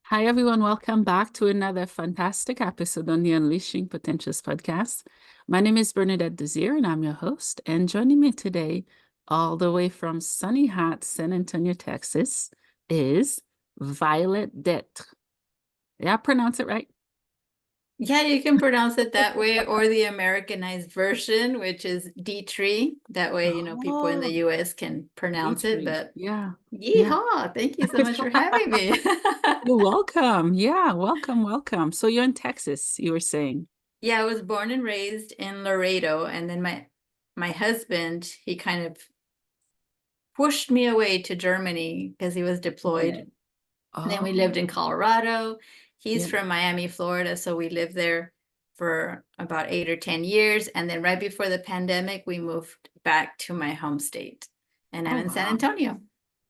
Hi, everyone. Welcome back to another fantastic episode on the Unleashing Potentials podcast. My name is Bernadette Desir, and I'm your host. And joining me today, all the way from sunny, hot San Antonio, Texas, is Violet Detre. Yeah, I pronounce it right? Yeah, you can pronounce it that way, or the Americanized version, which is Detre. That way, people in the Oh, US can pronounce it. Detre. But Yeah, yeah. yeehaw, thank you so much for having me. You're welcome. Yeah, welcome, welcome. So you're in Texas, you were saying. Yeah, I was born and raised in Laredo, and then my husband, he kind of pushed me away to Germany because he was deployed. Then we lived Oh, in Colorado. He's yeah. from Miami, Florida, so we lived there for about 8 or 10 years. And then right before the pandemic, we moved back to my home state, and I'm Oh, in San wow. Antonio.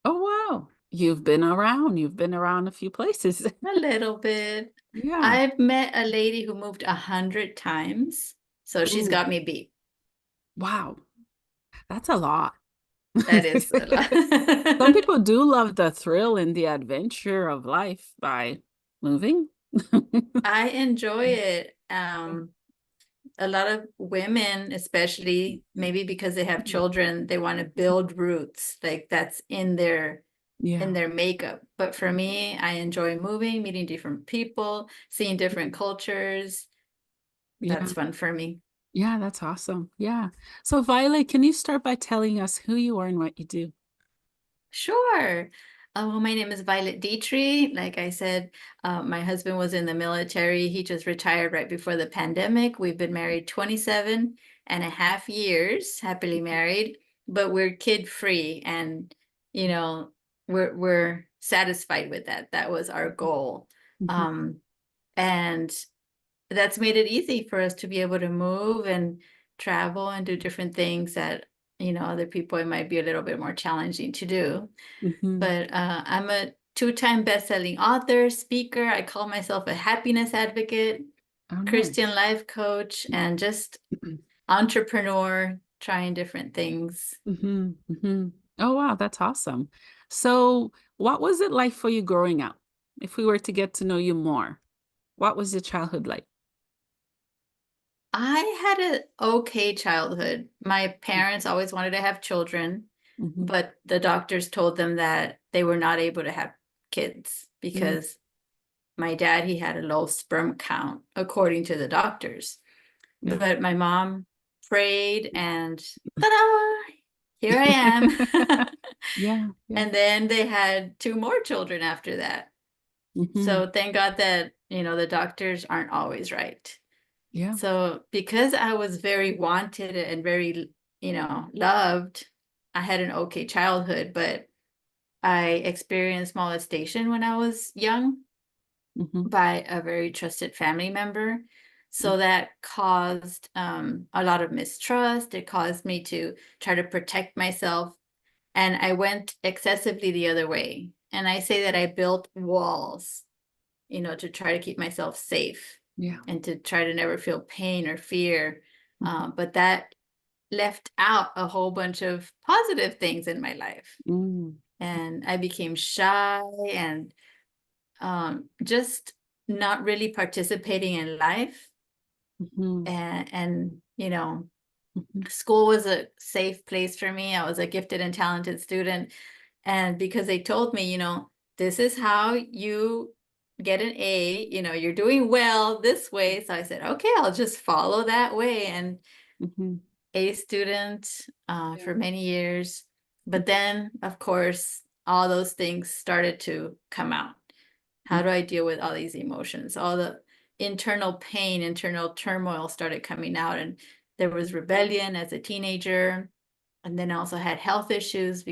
Oh, wow. You've been around. You've been around a few places. A little bit. Yeah. I've met a lady who moved 100 times, so she's Ooh, got me beat. wow. That's a lot. That is a Some lot. people do love the thrill and the adventure of life by moving. I enjoy it. A lot of women, especially maybe because they have children, they want to build roots, like that's in Yeah. their makeup. But for me, I enjoy moving, meeting different people, seeing different cultures. Yeah. That's fun for me. Yeah, that's awesome. Yeah. So, Violet, can you start by telling us who you are and what you do? Sure. Well, my name is Violet Detre. Like I said, my husband was in the military. He just retired right before the pandemic. We've been married 27 and a half years, happily married, but we're kid free, and you know, we're satisfied with that. That was our goal. Mhm. Um, and that's made it easy for us to be able to move and travel and do different things that, other people it might be a little bit more challenging to do. Mhm. But I'm a two-time best-selling author, speaker. I call myself a happiness advocate, Oh, Christian nice. life coach, and just entrepreneur, trying different things. hmm hmm Oh, wow, that's awesome. So, what was it like for you growing up? If we were to get to know you more, what was your childhood like? I had an okay childhood. My parents always wanted to have children, Mm-hmm. but the doctors told them that they were not able to have kids Mm, because my dad, he had a low sperm count, according to the doctors. yeah. But my mom prayed, and ta-da, here I am. Yeah, yeah. And then they had two more children after that. hmm So thank God that, the doctors aren't always right. Yeah. So because I was very wanted and very, loved, I had an okay childhood, but I experienced molestation when I was young hmm by a very trusted family member. So that caused a lot of mistrust. It caused me to try to protect myself. And I went excessively the other way. And I say that I built walls, to try to keep myself safe Yeah. and to try to never feel pain or fear. hmm But that left out a whole bunch of positive things in my life. mm And I became shy and just not really participating in life. hmm And hmm school was a safe place for me. I was a gifted and talented student. And because they told me, this is how you get an A, you're doing well this way. So I said, okay, I'll just follow that way. And hmm A student Yeah. for many years. But then, of course, all those things started to come out. How do I deal with all these emotions? All the internal pain, internal turmoil started coming out. And there was rebellion as a teenager. And then I also had health issues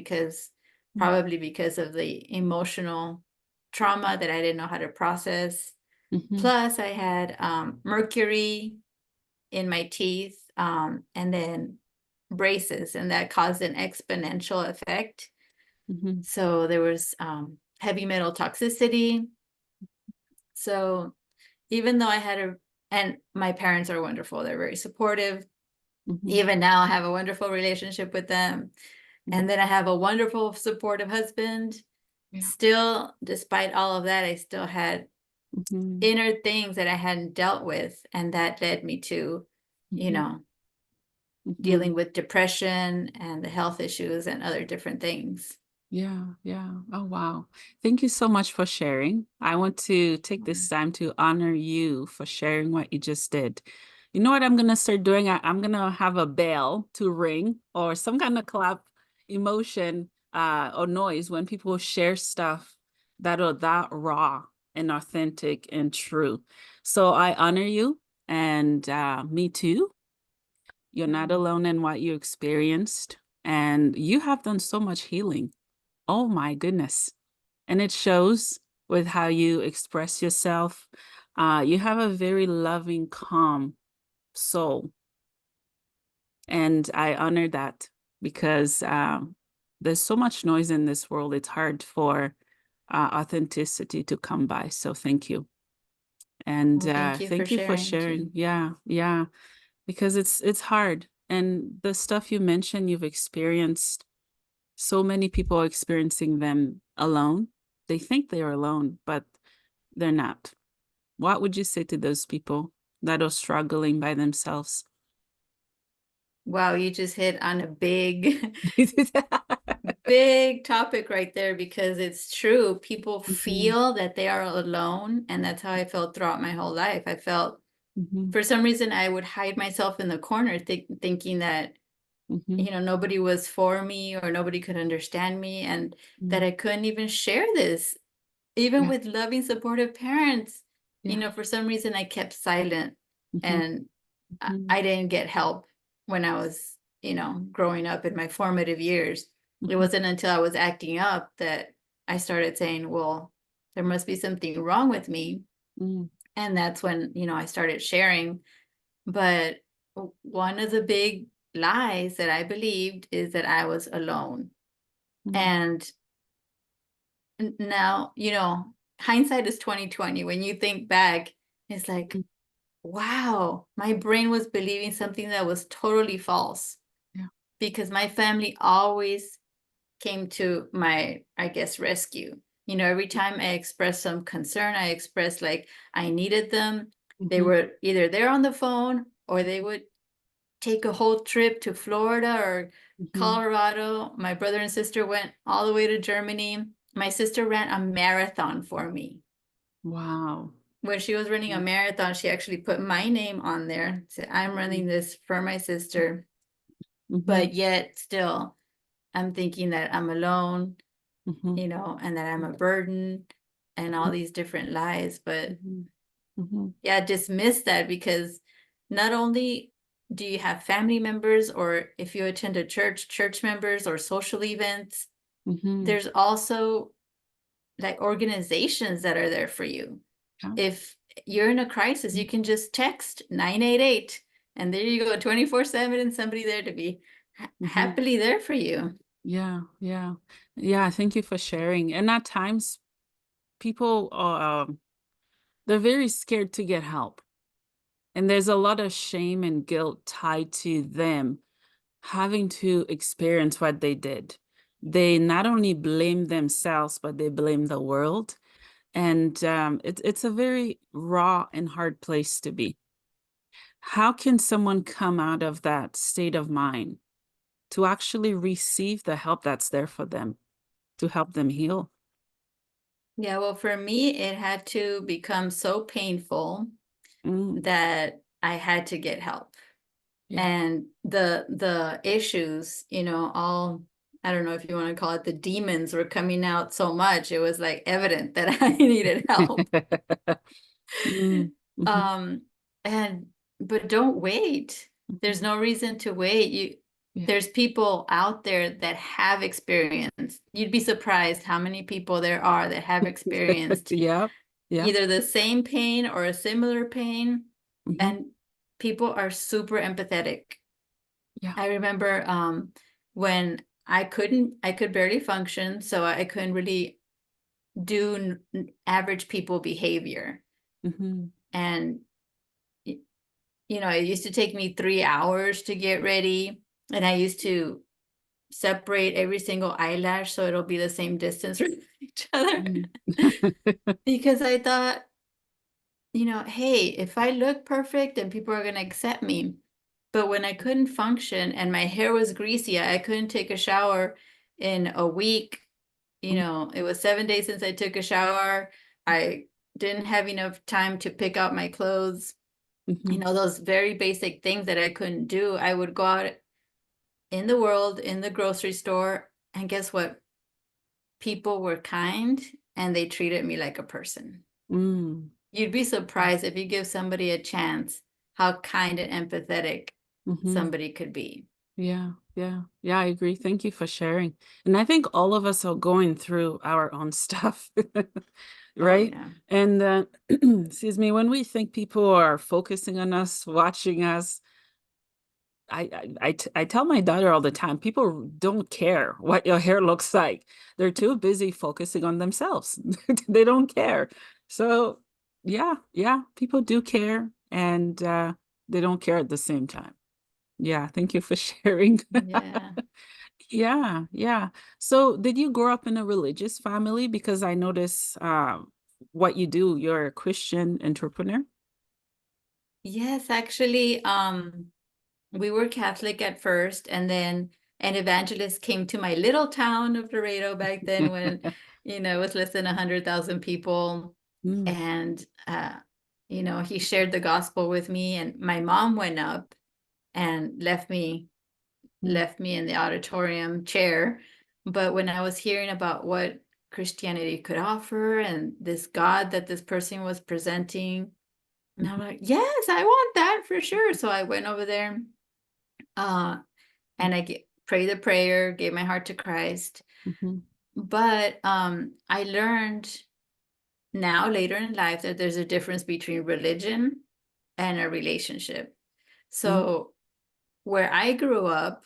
probably because of the emotional trauma that I didn't know how to process. hmm Plus, I had mercury in my teeth, and then braces, and that caused an exponential effect. hmm So there was heavy metal toxicity. So even though and my parents are wonderful, they're very supportive. hmm Even now, I have a wonderful relationship with them. And then I have a wonderful, supportive husband. Yeah. still, despite all of that, I still had Mhm. inner things that I hadn't dealt with. And that led me to, you Mhm. know, dealing Mhm. with depression and the health issues and other different things. Yeah, yeah. Oh, wow. Thank you so much for sharing. I want to take this time to honor you for sharing what you just did. You know what I'm gonna start doing? I'm gonna have a bell to ring or some kind of clap emotion or noise when people share stuff that are that raw and authentic and true. So I honor you and me too. You're not Mm. alone in what you experienced, and you have done so much healing. Oh my goodness. And it shows with how you express yourself. You have a very loving, calm soul. And I honor that because there's so much noise in this world. It's hard for authenticity to come by. So thank you. And Well, thank you for thank you for sharing sharing. too. Yeah, yeah. Because it's hard. And the stuff you mentioned, you've experienced. So many people are experiencing them alone. They think they're alone, but they're not. What would you say to those people that are struggling by themselves? Wow, you just hit on a big, big topic right there because it's true. People Mhm, feel that they are alone, and that's how I felt throughout my whole life. I felt, mhm, for some reason, I would hide myself in the corner, thinking that, mhm. nobody was for me or nobody could understand me, and that Mm. I couldn't even share this, even Yeah, with loving, supportive parents. yeah. For some reason, I kept silent, Mhm, and mhm, I didn't get help when I was, growing up in my formative years. It mhm, wasn't until I was acting up that I started saying, well, there must be something wrong with me. mm, And that's when, I started sharing. But one of the big lies that I believed is that I was alone. mm, And now, hindsight is 2020. When you think back, it's like, mm. wow, my brain was believing something that was totally false, Yeah. because my family always came to my, I guess, rescue. Every time I expressed some concern, I expressed like I needed them. They Mhm, were either there on the phone, or they would take a whole trip to Florida or mhm. Colorado. My brother and sister went all the way to Germany. My sister ran a marathon for me. Wow. When she was running a Mm, marathon, she actually put my name on there. Said, I'm mhm, running this for my sister. mhm, But yet still, I'm thinking that I'm alone, mhm, and that I'm a burden and all these different lies. But mhm, mhm, yeah, dismiss that, because not only do you have family members, or if you attend a church members or social events, mhm. there's also like organizations that are there for you. Yeah. If you're in a crisis, Mm, you can just text 988, and there you go, 24/7, and somebody there to be mhm. happily there for you. Yeah, yeah. Yeah, thank you for sharing. And at times people are they're very scared to get help. And there's a lot of shame and guilt tied to them having to experience what they did. They not only blame themselves, but they blame the world. And it's a very raw and hard place to be. How can someone come out of that state of mind to actually receive the help that's there for them to help them heal? Yeah, well, for me, it had to become so painful Mm, that I had to get help. yeah. And the issues, all, I don't know if you want to call it, the demons were coming out so much. It was like evident that I needed help. Mm, mhm, Um, and but don't wait. There's mhm. no reason to wait. Yeah. There's people out there that have experience. You'd be surprised how many people there are that have experienced Yep. Yep. either the same pain or a similar pain, Mhm. and people are super empathetic. Yeah. I remember when I could barely function, so I couldn't really do average people behavior. Mhm. And it used to take me 3 hours to get ready, and I used to separate every single eyelash so it'll be the same distance from each other. Mm. Because I thought, hey, if I look perfect, then people are going to accept me. But when I couldn't function and my hair was greasy, I couldn't take a shower in a week. It was 7 days since I took a shower. I didn't have enough time to pick out my clothes. Mhm. Those very basic things that I couldn't do. I would go out in the world, in the grocery store, and guess what? People were kind and they treated me like a person. Mm. You'd be surprised if you give somebody a chance how kind and empathetic Mhm. somebody could be. Yeah, yeah, yeah, I agree. Thank you for sharing. And I think all of us are going through our own stuff, Oh, right? yeah. And excuse me, when we think people are focusing on us, watching us, I tell my daughter all the time, people don't care what your hair looks like. They're too busy focusing on themselves. They don't care. So yeah, yeah, people do care, and they don't care at the same time. Yeah, thank you for sharing. Yeah. Yeah, yeah. So, did you grow up in a religious family? Because I notice what you do, you're a Christian entrepreneur. Yes, actually, we were Catholic at first, and then an evangelist came to my little town of Laredo back then when, it was less than 100,000 people. Mm, And, he shared the gospel with me, and my mom went up and mm, left me in the auditorium chair. But when I was hearing about what Christianity could offer and this God that this person was presenting, and I'm mhm, like, yes, I want that for sure. So I went over there, uh, and prayed the prayer, gave my heart to Christ. mhm, But I learned now later in life that there's a difference between religion and a relationship. mm, So where I grew up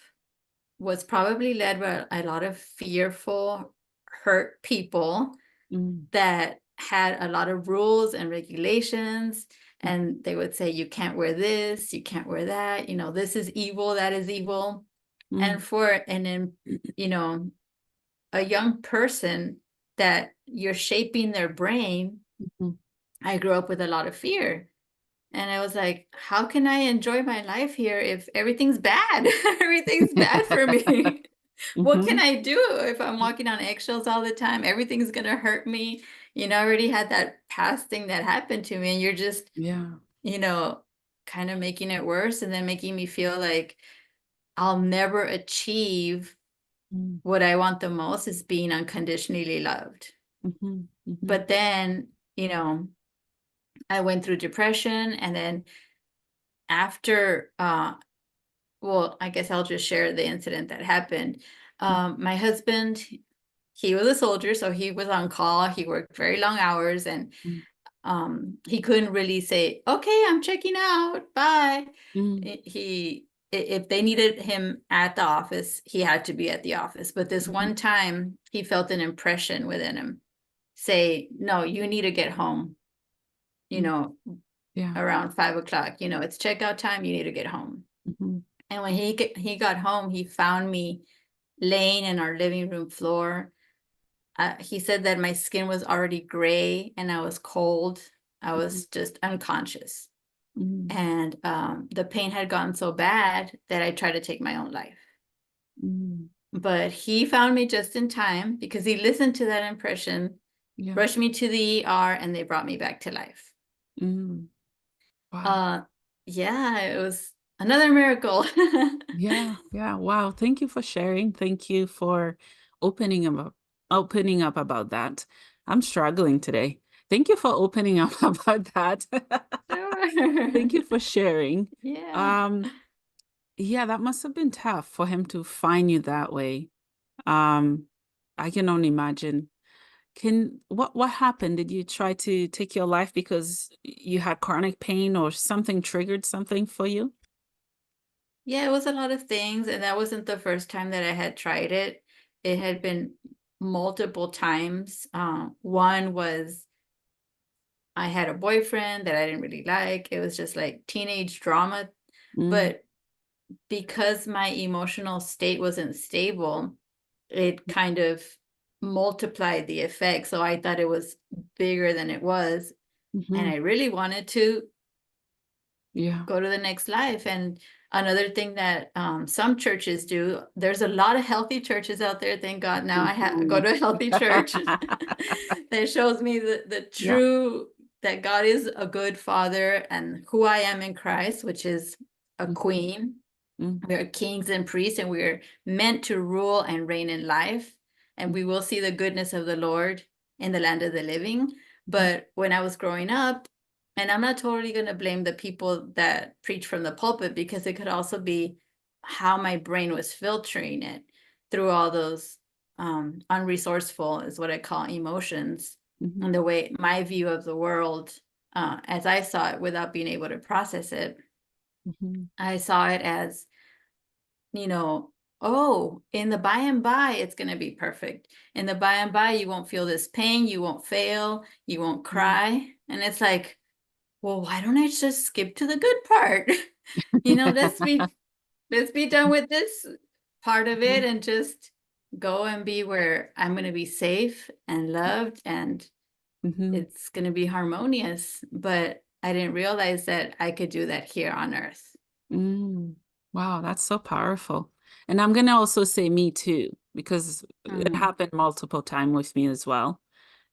was probably led by a lot of fearful, hurt people mm, that had a lot of rules and regulations. mm, And they would say, you can't wear this, you can't wear that, this is evil, that is evil. mm, And you know, a young person that you're shaping their brain, mhm. I grew up with a lot of fear. And I was like, how can I enjoy my life here if everything's bad? Everything's bad for me. What can Mhm, I do if I'm walking on eggshells all the time? Everything's going to hurt me. I already had that past thing that happened to me, and you're just, yeah. you know, kind of making it worse and then making me feel like I'll never achieve Mm, what I want the most is being unconditionally loved. mhm, mhm, But then, I went through depression, and then after well, I guess I'll just share the incident that happened. mm, My husband, he was a soldier, so he was on call. He worked very long hours, and mm, he couldn't really say, "Okay, I'm checking out. Bye." mm, If they needed him at the office, he had to be at the office. But this mhm, one time, he felt an impression within him say, "No, you need to get home." You mm, know, yeah. around 5 o'clock. It's checkout time. You need to get home. Mhm, And when he got home, he found me laying in our living room floor. He said that my skin was already gray and I was cold. I mhm, was just unconscious. mm, And the pain had gotten so bad that I tried to take my own life. mm, But he found me just in time because he listened to that impression, yeah. rushed me to the ER, and they brought me back to life. Mm, wow. Uh, yeah, it was another miracle. Yeah, yeah. Wow. Thank you for sharing. Thank you for opening up about that. I'm struggling today. Thank you for opening up about that. Sure. Thank you for sharing. Yeah. Um, yeah, that must have been tough for him to find you that way. Um, I can only imagine. What happened? Did you try to take your life because you had chronic pain or something triggered something for you? Yeah, it was a lot of things, and that wasn't the first time that I had tried it. It had been multiple times. One was I had a boyfriend that I didn't really like. It was just like teenage drama. Mm, But because my emotional state wasn't stable, it kind of multiplied the effect. So I thought it was bigger than it was. And Mhm. I really wanted to Yeah. go to the next life. And another thing that some churches do, there's a lot of healthy churches out there. Thank God now I go Mhm. to a healthy church that shows me the Yeah. true, that God is a good father and who I am in Christ, which is a Mhm. queen. Mhm. We are kings and priests, and we're meant to rule and reign in life. And we will see the goodness of the Lord in the land of the living. Mhm. But when I was growing up, and I'm not totally going to blame the people that preach from the pulpit, because it could also be how my brain was filtering it through all those unresourceful, is what I call, emotions, Mhm. and the way my view of the world, as I saw it without being able to process it, Mhm. I saw it as, oh, in the by and by, it's going to be perfect. In the by and by, you won't feel this pain, you won't fail, you won't Mhm. cry. And it's like, well, why don't I just skip to the good part? Let's be done with this part of it Mhm. and just go and be where I'm going to be safe and loved, and Mhm. it's going to be harmonious. But I didn't realize that I could do that here on earth. Mm. Wow, that's so powerful. And I'm gonna also say me too, because it Mm, happened multiple times with me as well.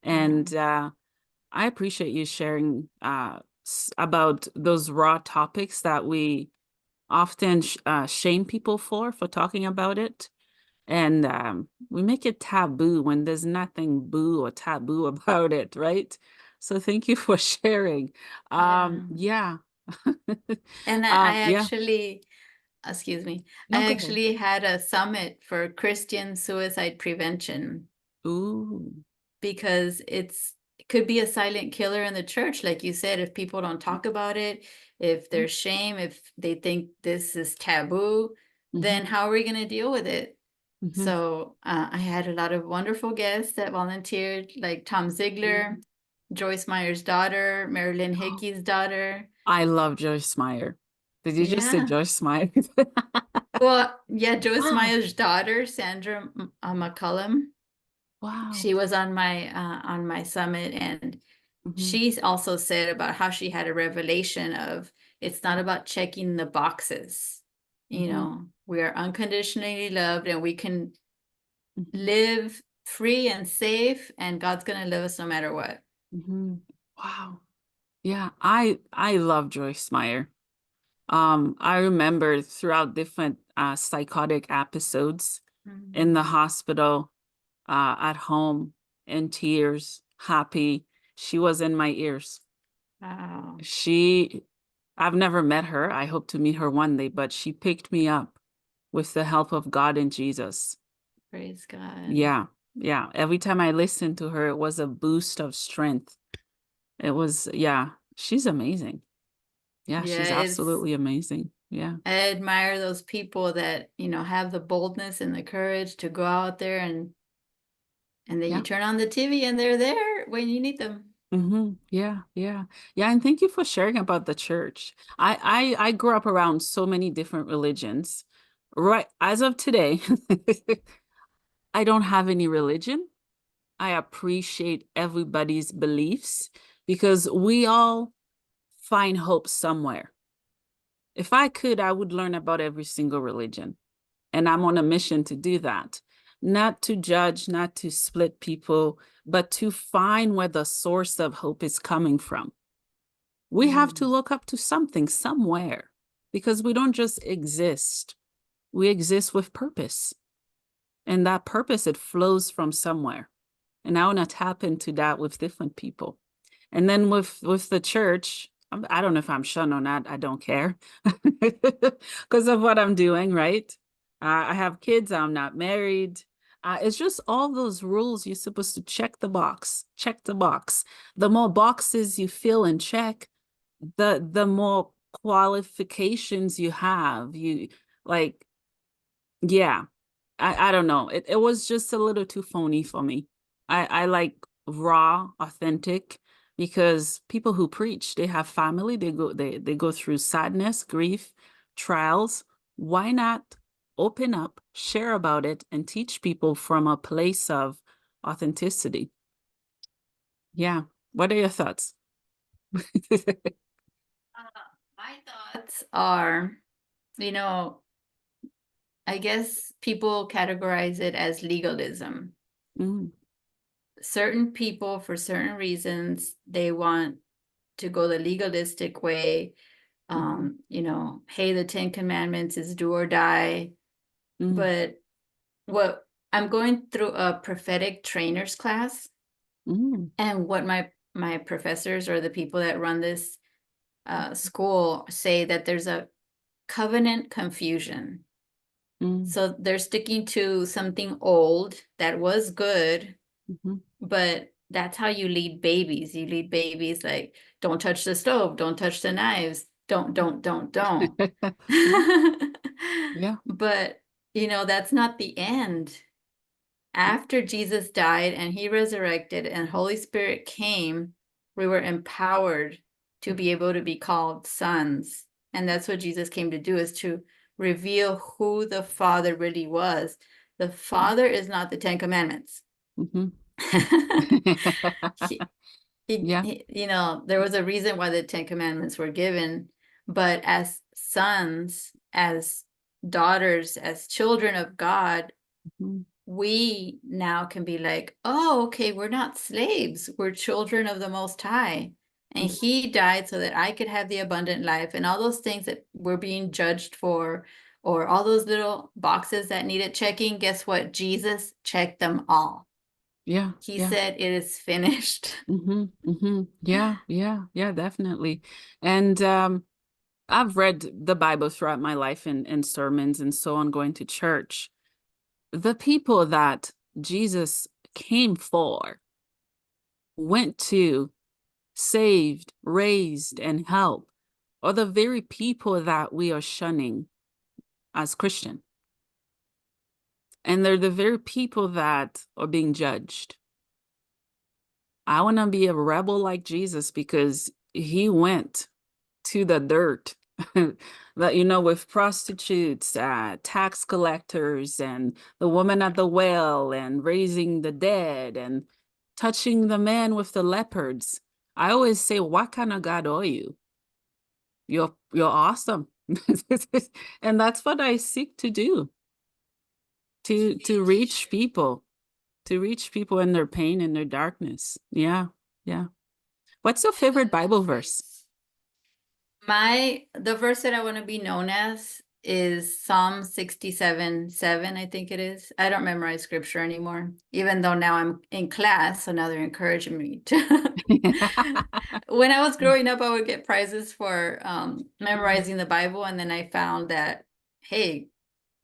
yeah. And I appreciate you sharing about those raw topics that we often shame people for talking about it. And we make it taboo when there's nothing boo or taboo about it, right? So thank you for sharing. Yeah. Yeah. And I Yeah. actually, excuse me, No, I go ahead. actually had a summit for Christian suicide prevention, Ooh. because it could be a silent killer in the church. Like you said, if people don't talk about it, if there's shame, if they think this is taboo, then Mm-hmm. how are we going to deal with it? Mm-hmm. So I had a lot of wonderful guests that volunteered, like Tom Ziegler, Joyce Meyer's daughter, Marilyn Hickey's daughter. I love Joyce Meyer. Did you just say Yeah. Joyce Meyer? Well, yeah, Joyce Wow. Meyer's daughter, Sandra McCullum, Wow. she was on my summit, and Mm-hmm. she's also said about how she had a revelation of, it's not about checking the boxes. Mm-hmm. We are unconditionally loved, and we can Mm-hmm. live free and safe, and God's going to love us no matter what. Mm-hmm. Wow. Yeah, I love Joyce Meyer. I remember throughout different psychotic episodes in the Mhm. hospital, at home, in tears, happy. She was in my ears. Wow. She, I've never met her. I hope to meet her one day, but she picked me up with the help of God and Jesus. Praise God. Yeah, yeah. Every time I listened to her, it was a boost of strength. It was, yeah, she's amazing. Yeah, Yeah, she's absolutely amazing. Yeah, I admire those people that, have the boldness and the courage to go out there, and then you yeah. turn on the TV and they're there when you need them. Yeah, yeah. Yeah, and thank you for sharing about the church. I grew up around so many different religions. Right, as of today, I don't have any religion. I appreciate everybody's beliefs because we all find hope somewhere. If I could, I would learn about every single religion. And I'm on a mission to do that. Not to judge, not to split people, but to find where the source of hope is coming from. We have to Mm, look up to something somewhere because we don't just exist. We exist with purpose. And that purpose, it flows from somewhere. And I want to tap into that with different people. And then with the church, I don't know if I'm shown or not. I don't care because of what I'm doing, right? I have kids. I'm not married. It's just all those rules you're supposed to check the box, check the box. The more boxes you fill and check, the more qualifications you have. You like, yeah. I don't know. It was just a little too phony for me. I like raw, authentic because people who preach, they have family, they go through sadness, grief, trials. why not open up, share about it, and teach people from a place of authenticity? Yeah. What are your thoughts? My thoughts are, you know, I guess people categorize it as legalism. Mm, Certain people, for certain reasons, they want to go the legalistic way. mhm, Hey, the Ten Commandments is do or die. mm, But what I'm going through a prophetic trainers class, mm, and what my professors or the people that run this school say that there's a covenant confusion. mm, So they're sticking to something old that was good, mhm. but that's how you lead babies. You lead babies like, don't touch the stove, don't touch the knives, don't. Yeah, yeah. But, that's not the end. After Jesus died and he resurrected and Holy Spirit came, we were empowered to be able to be called sons. And that's what Jesus came to do, is to reveal who the Father really was. The Father is not the Ten Commandments. Mhm. he, Yeah. there was a reason why the Ten Commandments were given, but as sons, as daughters, as children of God, Mhm. we now can be like, oh, okay, we're not slaves, we're children of the Most High. And Yeah. he died so that I could have the abundant life, and all those things that we're being judged for, or all those little boxes that needed checking. Guess what? Jesus checked them all. Yeah. He Yeah. said, it is finished. Yeah. Yeah. Yeah. Definitely. And I've read the Bible throughout my life in sermons and so on, going to church. The people that Jesus came for, went to, saved, raised, and helped are the very people that we are shunning as Christian. And they're the very people that are being judged. I want to be a rebel like Jesus because he went to the dirt that, with prostitutes, tax collectors, and the woman at the well, and raising the dead, and touching the man with the leopards. I always say, what kind of God are you? You're awesome. And that's what I seek to do, To to be to a reach teacher. people, to reach people in their pain and their darkness. Yeah. Yeah. What's your I favorite love that Bible verse? phrase. The verse that I want to be known as is Psalm 67:7, I think it is. I don't memorize scripture anymore, even though now I'm in class, so now they're encouraging me to. When I was growing up, I would get prizes for memorizing the Bible, and then I found that, hey,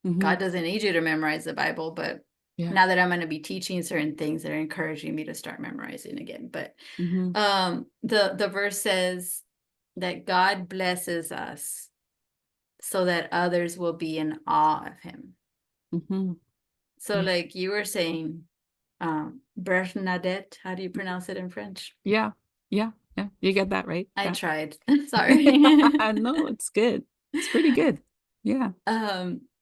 Hmm. God doesn't need you to memorize the Bible, but Yeah. now that I'm going to be teaching certain things, they're encouraging me to start memorizing again. But Hmm. the verse says that God blesses us so that others will be in awe of him. Hmm. So Yeah. like you were saying, Bernadette, how do you pronounce it in French? Yeah. Yeah. Yeah. You get that right. I Yeah. tried. Sorry. No, it's good. It's pretty good. Yeah.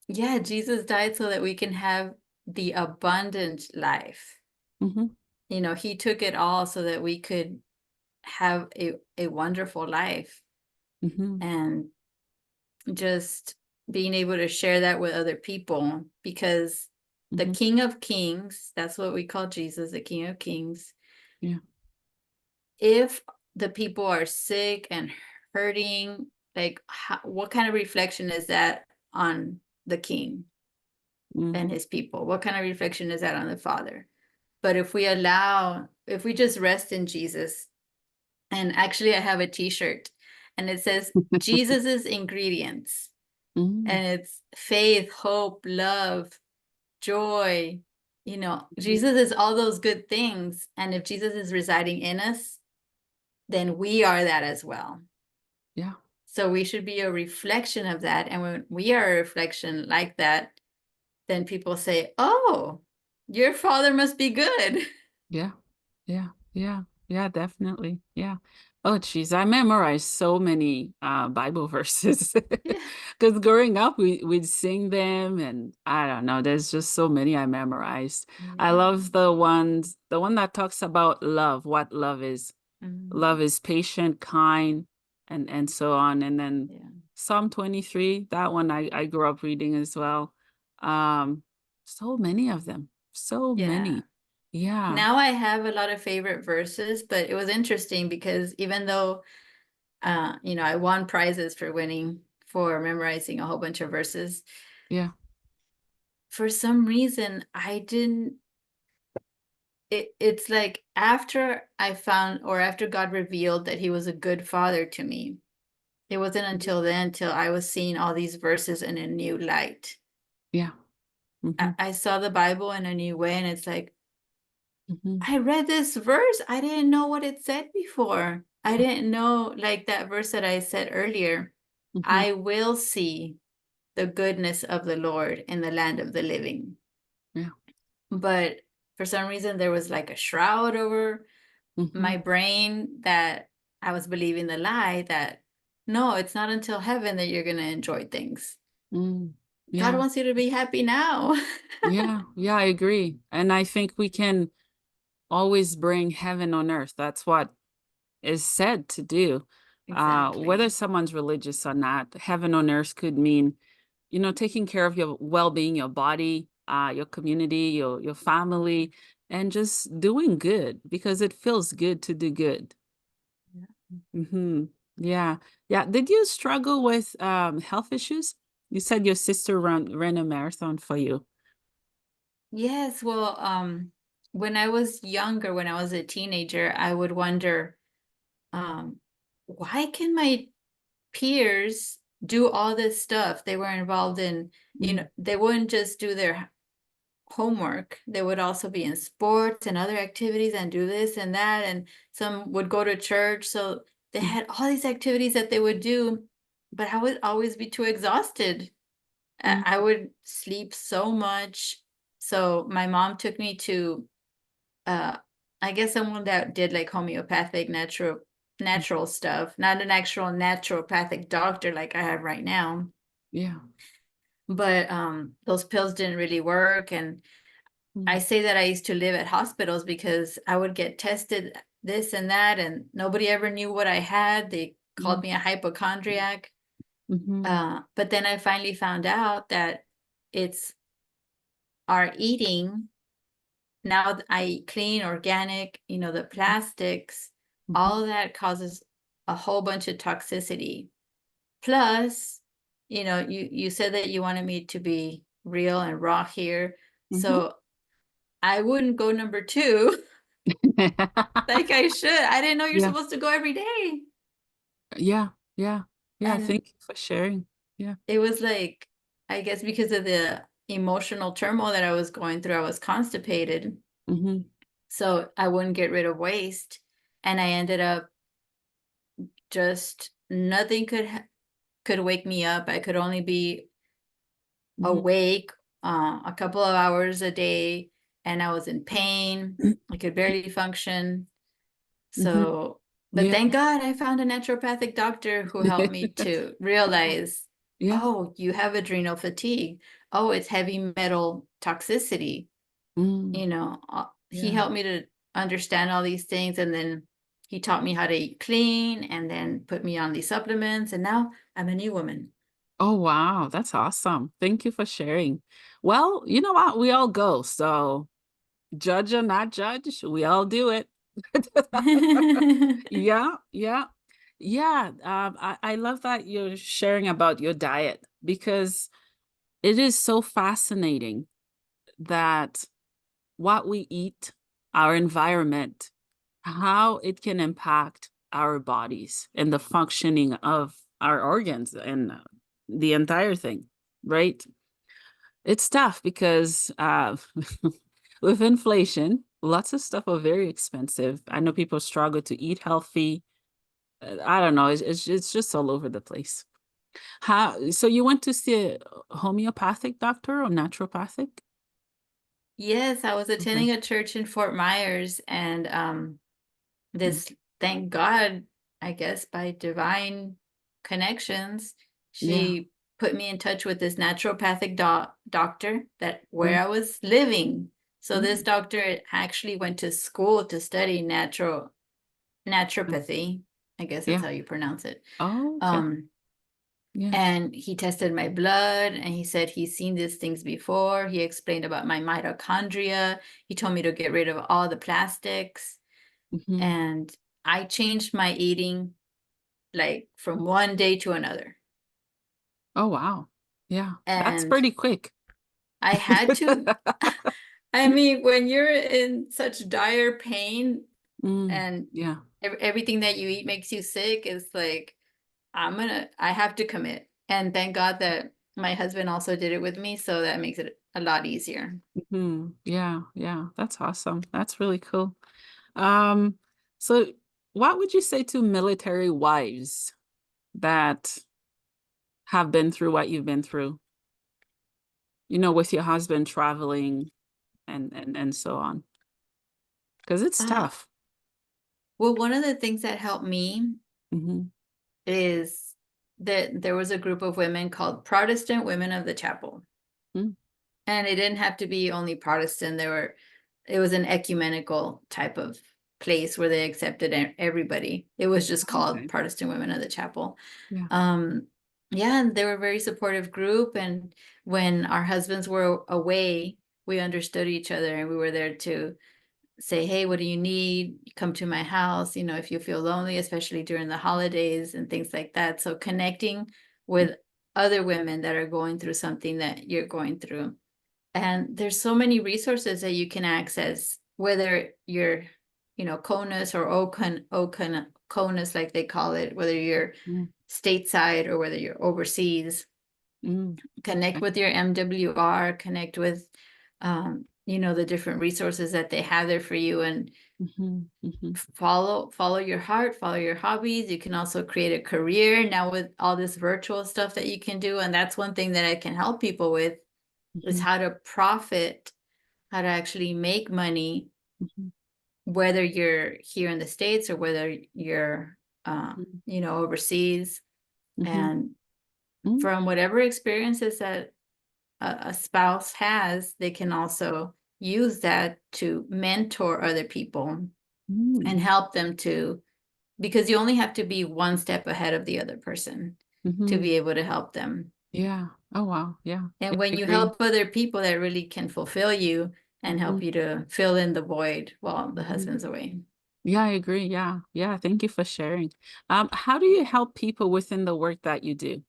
Yeah, Jesus died so that we can have the abundant life. Hmm. He took it all so that we could have a wonderful life, Hmm. and just being able to share that with other people, because the Hmm. King of Kings, that's what we call Jesus, the King of Kings. Yeah. If the people are sick and hurting, like what kind of reflection is that on the King Mm. and his people? What kind of reflection is that on the Father? But if we just rest in Jesus, and actually I have a t-shirt and it says Jesus's ingredients, Mm. and it's faith, hope, love, joy. Mhm. Jesus is all those good things. And if Jesus is residing in us, then we are that as well. Yeah. So we should be a reflection of that. And when we are a reflection like that, then people say, oh, your father must be good. Yeah. Yeah. Yeah. Yeah, definitely. Yeah. Oh, geez, I memorized so many Bible verses Yeah. because growing up we'd sing them, and I don't know, there's just so many I memorized. I Yeah. love the one that talks about love, what love is. Love Mhm. is patient, kind, and so on. And then Yeah. Psalm 23, that one I grew up reading as well. Um, so many of them. So Yeah. many. Yeah. Now I have a lot of favorite verses, but it was interesting because even though I won prizes for memorizing a whole bunch of verses, Yeah. for some reason I didn't it's like after I found or after God revealed that he was a good father to me, it wasn't Mhm. until then till I was seeing all these verses in a new light. Yeah. I, Hmm. I saw the Bible in a new way, and it's like, Hmm. I read this verse. I didn't know what it said before. I Yeah. didn't know, like that verse that I said earlier, Hmm. I will see the goodness of the Lord in the land of the living. Yeah. But for some reason, there was like a shroud over my Hmm. brain that I was believing the lie that no, it's not until heaven that you're going to enjoy things. Mm. God Yeah. wants you to be happy now. Yeah. Yeah, I agree. And I think we can always bring heaven on earth. That's what is said to do. Whether Exactly. someone's religious or not, heaven on earth could mean, taking care of your well-being, your body, your community, your family, and just doing good because it feels good to do good. Hmm. Yeah. Yeah. Did you struggle with health issues? You said your sister ran a marathon for you. Yes, well, when I was younger, when I was a teenager, I would wonder, um, why can my peers do all this stuff? They were involved in, Mm, they wouldn't just do their homework. They would also be in sports and other activities and do this and that. And some would go to church. So they mm, had all these activities that they would do, but I would always be too exhausted. I mm, would sleep so much. So my mom took me to uh I guess someone that did like homeopathic mm. natural stuff, not an actual naturopathic doctor like I have right now. Yeah. But those pills didn't really work. And I Mm, say that I used to live at hospitals because I would get tested this and that, and nobody ever knew what I had. They called mm, me a hypochondriac. mhm, But then I finally found out that it's our eating. Now I eat clean, organic, the plastics, mhm, all of that causes a whole bunch of toxicity. Plus, you said that you wanted me to be real and raw here. mhm. So I wouldn't go number two like I should. I didn't know you're Yeah. supposed to go every day. Yeah. Yeah. Yeah. And Thank you for sharing. Yeah. it was like, I guess because of the emotional turmoil that I was going through, I was constipated. Hmm. So I wouldn't get rid of waste. And I ended up just nothing could wake me up. I could only be Hmm. awake a couple of hours a day, and I was in pain. I could barely function. Hmm. So, but Yeah. thank God I found a naturopathic doctor who helped me to realize, Yeah. oh, you have adrenal fatigue. Oh, it's heavy metal toxicity. Mm, He yeah. helped me to understand all these things, and then he taught me how to eat clean and then put me on these supplements, and now I'm a new woman. Oh, wow. That's awesome. Thank you for sharing. Well, you know what? We all go. So judge or not judge, we all do it. Yeah. Yeah. Yeah. I love that you're sharing about your diet because it is so fascinating that what we eat, our environment, how it can impact our bodies and the functioning of our organs and the entire thing, right? It's tough because with inflation, lots of stuff are very expensive. I know people struggle to eat healthy. I don't know. It's just all over the place. So you went to see a homeopathic doctor or naturopathic? Yes, I was Okay. attending a church in Fort Myers, and this, thank God, I guess by divine connections, Yeah. she put me in touch with this naturopathic doctor that Mm, where I was living. So this mm, doctor actually went to school to study mm. naturopathy. I guess that's Yeah. how you pronounce it. Oh, okay. Um, Yeah. and he tested my blood and he said he's seen these things before. He explained about my mitochondria. He told me to get rid of all the plastics. Hmm. And I changed my eating like from one day to another. Oh, wow. Yeah. That's And pretty quick. I had to, I mean, when you're in such dire pain Mm, and yeah. everything that you eat makes you sick, it's like, I have to commit. And thank God that my husband also did it with me. So that makes it a lot easier. Hmm. Yeah. Yeah. That's awesome. That's really cool. Um, so what would you say to military wives that have been through what you've been through, with your husband traveling and so on? Because it's Uh, tough. well, one of the things that helped me Hmm. is that there was a group of women called Protestant Women of the Chapel. Mm. And it didn't have to be only Protestant. It was an ecumenical type of place where they accepted everybody. It was just called Okay. Protestant Women of the Chapel. Yeah. Um, yeah, and they were a very supportive group. And when our husbands were away, we understood each other and we were there to say, hey, what do you need? Come to my house, if you feel lonely, especially during the holidays and things like that. So connecting with other women that are going through something that you're going through. And there's so many resources that you can access, whether you're, CONUS or CONUS, like they call it, whether you're Mm, stateside or whether you're overseas. mm, Connect okay. with your MWR, connect with, the different resources that they have there for you, and Hmm. Hmm. follow your heart, follow your hobbies. You can also create a career now with all this virtual stuff that you can do. And that's one thing that I can help people with is Hmm. how to profit, how to actually make money, Hmm. whether you're here in the States or whether you're, overseas. Hmm. And Mm, from whatever experiences that a spouse has, they can also use that to mentor other people and mm, help them to, because you only have to be one step ahead of the other person to hmm. be able to help them. Yeah. Oh, wow. Yeah. And Yeah, I when you agree. help other people, that really can fulfill you and Hmm. help you to fill in the void while the Hmm. husband's away. Yeah, I agree. Yeah. Yeah. Thank you for sharing. How do you help people within the work that you do?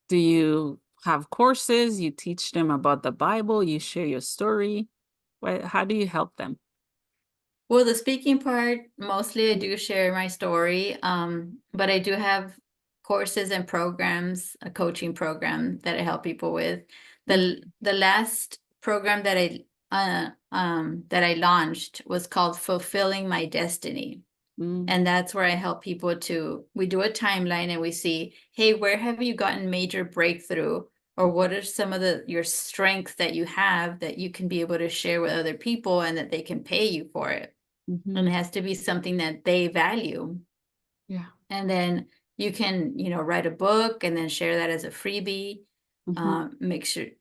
Do you have courses? You teach them about the Bible? You share your story? How do you help them? Well, the speaking part, mostly I do share my story, but I do have courses and programs, a coaching program that I help people with. Mm, The last program that I launched was called Fulfilling My Destiny. mm, And that's where I help people we do a timeline and we see, hey, where have you gotten major breakthrough? Or what are some of your strengths that you have that you can be able to share with other people and that they can pay you for it? And mhm. it has to be something that they value. Yeah. And then you can, write a book and then share that as a freebie. Mhm,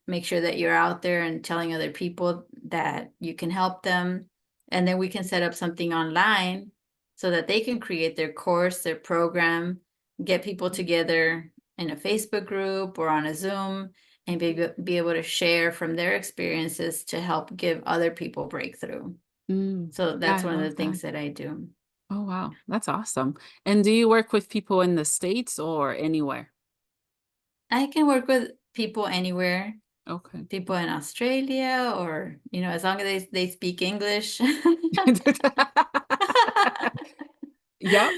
Make sure that you're out there and telling other people that you can help them. And then we can set up something online so that they can create their course, their program, get people together in a Facebook group or on a Zoom and be able to share from their experiences to help give other people breakthrough. mm. So Yeah, that's I one of love the that. things that I do. Oh, wow. That's awesome. And do you work with people in the States or anywhere? I can work with people anywhere, Okay. people in Australia, or, as long as they speak English. Yep.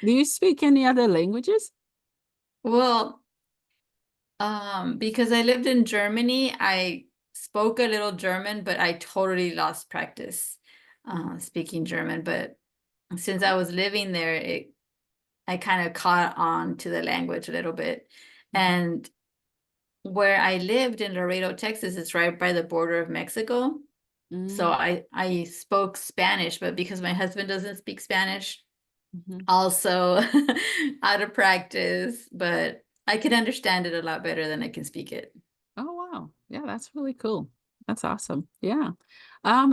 Do you speak any other languages? Well, because I lived in Germany, I spoke a little German, but I totally lost practice speaking German. But since I was living there, I kind of caught on to the language a little bit. Mhm. And where I lived in Laredo, Texas, it's right by the border of Mexico. So Mm, I spoke Spanish, but because my husband doesn't speak Spanish, mhm. also out of practice, but I can understand it a lot better than I can speak it. Oh, wow. Yeah, that's really cool. That's awesome. Yeah.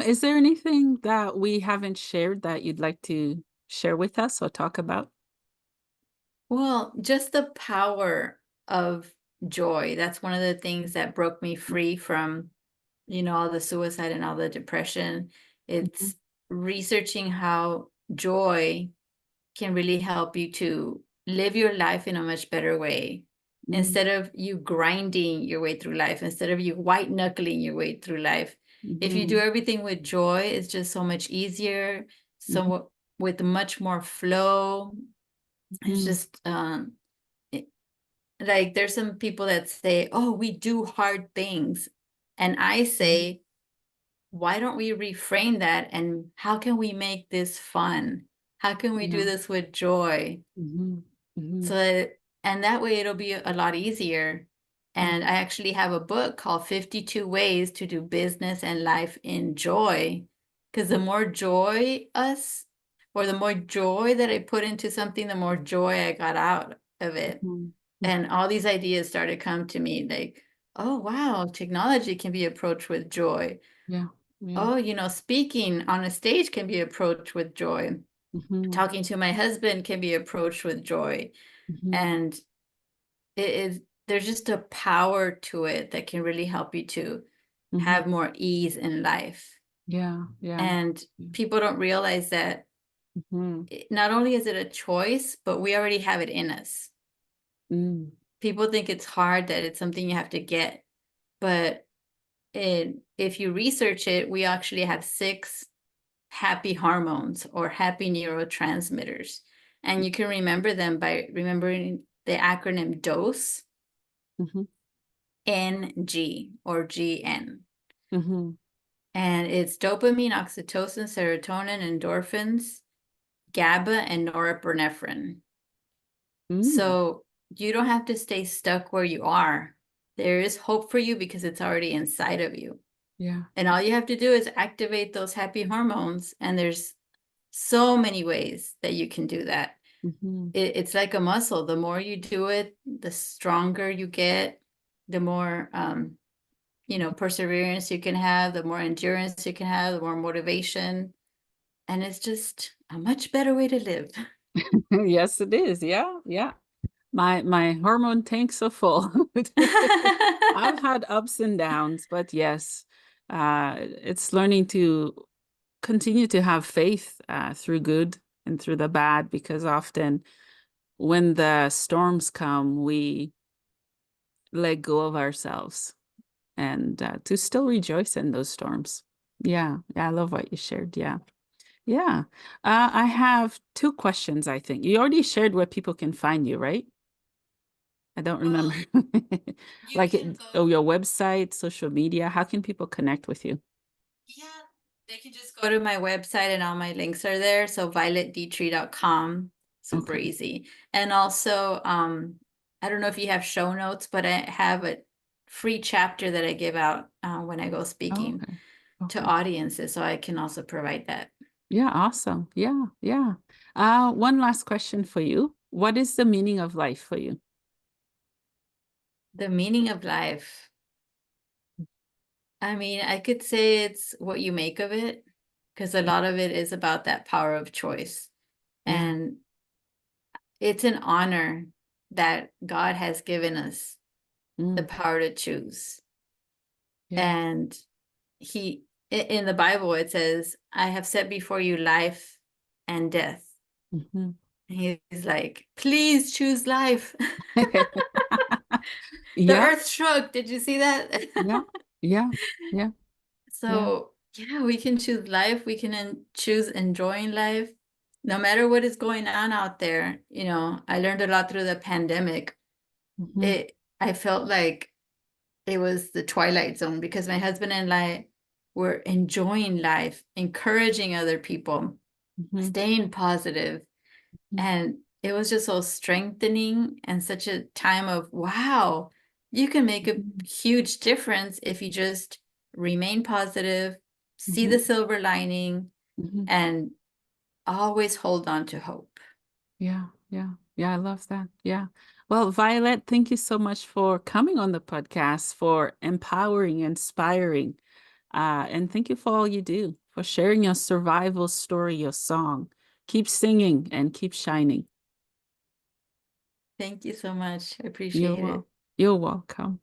Is there anything that we haven't shared that you'd like to share with us or talk about? Well, just the power of joy. That's one of the things that broke me free from, all the suicide and all the depression. Mhm, It's researching how joy can really help you to live your life in a much better way. mm, Instead of you grinding your way through life, instead of you white knuckling your way through life, if you do mhm, everything with joy, it's just so much easier, mhm, so with much more flow. It's mhm, just it- like there's some people that say, "Oh, we do hard things," and I mhm. say, why don't we reframe that and how can we make this fun? How can we do Yeah. this with joy? Mhm, So mhm, that, and that way it'll be a lot easier. yeah. And I actually have a book called 52 Ways to Do Business and Life in Joy. Because the more joy us, or the more joy that I put into something, the more joy I got out of it. Mhm, mhm. And all these ideas started to come to me like, oh, wow, technology can be approached with joy. Yeah. Yeah. Oh, speaking on a stage can be approached with joy. Mhm, Talking to my husband can be approached with joy. mhm, And it is there's just a power to it that can really help you to mhm. have more ease in life. Yeah. Yeah. And people don't realize that Mhm, not only is it a choice, but we already have it in us. mm, People think it's hard, that it's something you have to get. But if you research it, we actually have six happy hormones or happy neurotransmitters. And you can remember them by remembering the acronym DOSE, mhm, NG, or GN. mhm, And it's dopamine, oxytocin, serotonin, endorphins, GABA, and norepinephrine. mm. So you don't have to stay stuck where you are. There is hope for you because it's already inside of you. Yeah. And all you have to do is activate those happy hormones. And there's so many ways that you can do that. Mhm, It's like a muscle. The more you do it, the stronger you get, the more perseverance you can have, the more endurance you can have, the more motivation. And it's just a much better way to live. yes, it is. Yeah. Yeah. My hormone tanks are full. I've had ups and downs, but yes, it's learning to continue to have faith through good and through the bad, because often when the storms come, we let go of ourselves and to still rejoice in those storms. Yeah, yeah, I love what you shared. Yeah, yeah. I have two questions, I think. You already shared where people can find you, right? I don't remember. Well, you Like, can oh, go, your website, social media. How can people connect with you? yeah, they can just go to my website and all my links are there. So violetdetre.com, super Okay. easy. And also, I don't know if you have show notes, but I have a free chapter that I give out when I go Oh, speaking okay. to Okay. audiences. So I can also provide that. Yeah, awesome. Yeah, yeah. One last question for you. What is the meaning of life for you? The meaning of life. I mean, I could say it's what you make of it, because a lot of it is about that power of choice. Yeah. And it's an honor that God has given us the Mm, power to choose. yeah. And in the Bible, it says, I have set before you life and death. Hmm. And he's like, please choose life. The Yeah, earth shook. Did you see that? yeah, yeah, yeah, yeah. So, yeah, we can choose life. We can choose enjoying life. No matter what is going on out there, I learned a lot through the pandemic. Hmm. I felt like it was the twilight zone because my husband and I were enjoying life, encouraging other people, Hmm. staying positive, and it was just so strengthening and such a time of wow, you can make a Hmm. huge difference if you just remain positive, see the silver lining, Mhm. and always hold on to hope. Yeah, yeah, yeah, I love that. Yeah. Well, Violet, thank you so much for coming on the podcast, for empowering, inspiring, and thank you for all you do, for sharing your survival story, your song. Keep singing and keep shining. Thank you so much. I You're appreciate wel it. you're welcome.